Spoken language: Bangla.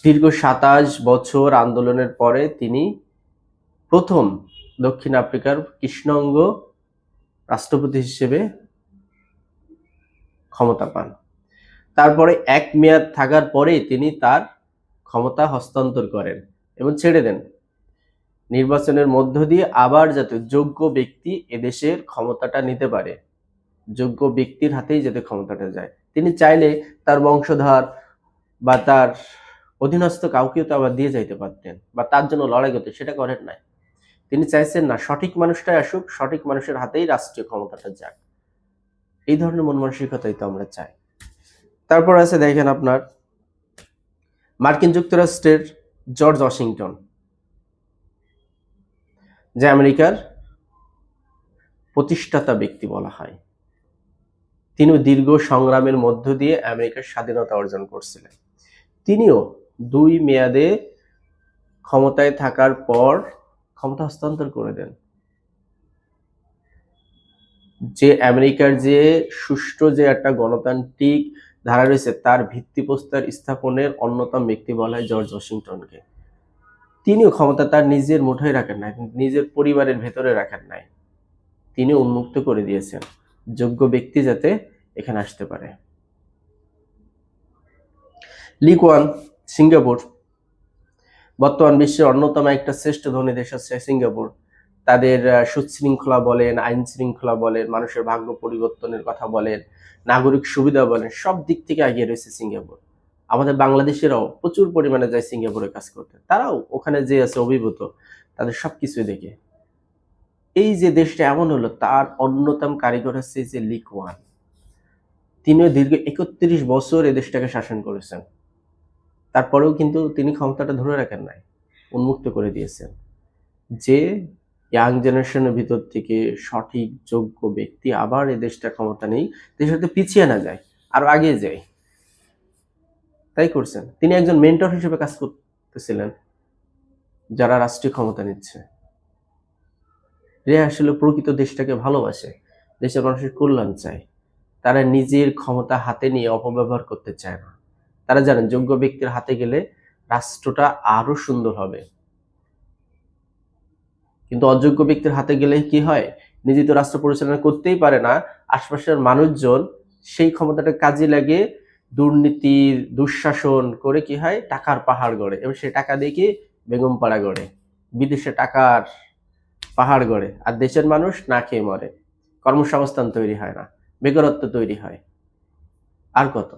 দীর্ঘ ২৭ বছর আন্দোলনের পরে তিনি প্রথম দক্ষিণ আফ্রিকার কৃষ্ণাঙ্গ রাষ্ট্রপতি হিসেবে ক্ষমতা পান। তারপরে এক মেয়াদ থাকার পরেই তিনি তার ক্ষমতা হস্তান্তর করেন এবং ছেড়ে দেন। নির্বাচনের মধ্য দিয়ে আবার যাতে যোগ্য ব্যক্তি এদেশের ক্ষমতাটা নিতে পারে, যোগ্য ব্যক্তির হাতেই যাতে ক্ষমতাটা যায়। তিনি চাইলে তার বংশধর বা তার অধীনস্থ কাউকেও তো আবার দিয়ে যাইতে পারতেন বা তার জন্য লড়াই করতে, সেটা করেন নাই। তিনি চাইছেন না, সঠিক মানুষটাই আসুক, সঠিক মানুষের হাতেই রাষ্ট্রীয় ক্ষমতাটা যাক। এই ধরনের মন মানসিকতাই তো আমরা চাই। তারপর আছে দেখেন আপনার মার্কিন যুক্তরাষ্ট্রের জর্জ ওয়াশিংটন, যে আমেরিকার প্রতিষ্ঠাতা ব্যক্তি বলা হয়। তিনিও দীর্ঘ সংগ্রামের মধ্য দিয়ে আমেরিকার স্বাধীনতা অর্জন করছিলেন। তিনিও ২ মেয়াদে ক্ষমতায় থাকার পর ক্ষমতা হস্তান্তর করে দেন। যে আমেরিকার যে সুষ্ঠু যে একটা গণতান্ত্রিক ধারা রয়েছে, তার ভিত্তিপ্রস্তর স্থাপনের অন্যতম ব্যক্তি বলা হয় জর্জ ওয়াশিংটনকে। তিনিও ক্ষমতা তার নিজের মুঠোয় রাখেন নাই, নিজের পরিবারের ভেতরে রাখেন নাই। তিনি উন্মুক্ত করে দিয়েছেন যোগ্য ব্যক্তি যাতে এখানে আসতে পারে। লি কুয়ান, সিঙ্গাপুর, বর্তমান বিশ্বের অন্যতম একটা শ্রেষ্ঠ ধনী দেশ হচ্ছে সিঙ্গাপুর। তাদের সুশৃঙ্খলা বলেন, আইন শৃঙ্খলা বলেন, মানুষের ভাগ্য পরিবর্তনের কথা বলেন, নাগরিক সুবিধা বলেন, সব দিক থেকে এগিয়ে রয়েছে সিঙ্গাপুর। আমাদের বাংলাদেশেরাও প্রচুর পরিমাণে যায় সিঙ্গাপুরে কাজ করতে, তারাও ওখানে যে আছে অভিভূত তাদের সবকিছু দেখে। এই যে দেশটা এমন হলো, তার অন্যতম কারিগর হচ্ছে যে লি কুয়ান। তিনিও দীর্ঘ ৩১ বছর এই দেশটাকে শাসন করেছেন। তারপরেও কিন্তু তিনি ক্ষমতাটা ধরে রাখেন নাই, উন্মুক্ত করে দিয়েছেন। যে ইয়াং জেনারেশনের ভিতর থেকে সঠিক যোগ্য ব্যক্তি আবার এই দেশটা ক্ষমতা নেই, দেশটা পিছিয়ে না যায়, আরো আগে যায়, তাই করছেন। তিনি একজন মেন্টর হিসেবে কাজ করতেছিলেন যারা রাষ্ট্রীয় ক্ষমতা নিচ্ছে। এরা আসলে প্রকৃত দেশটাকে ভালোবাসে, দেশের মানুষের কল্যাণ চায়। তারা নিজের ক্ষমতা হাতে নিয়ে অপব্যবহার করতে চায় না। তারা জানেন যোগ্য ব্যক্তির হাতে গেলে রাষ্ট্রটা আরো সুন্দর হবে। কিন্তু অযোগ্য ব্যক্তির হাতে গেলে কি হয়, নিজে তো রাষ্ট্র পরিচালনা করতেই পারে না, আশপাশের মানুষজন সেই ক্ষমতাটা কাজে লাগে দুর্নীতির দুঃশাসন করে কি হয়, টাকার পাহাড় গড়ে এবং সেই টাকা দিয়ে কি বেগম পাড়া গড়ে, বিদেশে টাকার পাহাড় গড়ে, আর দেশের মানুষ না খেয়ে মরে, কর্মসংস্থান তৈরি হয় না, বেকারত্ব তৈরি হয়, আর কত।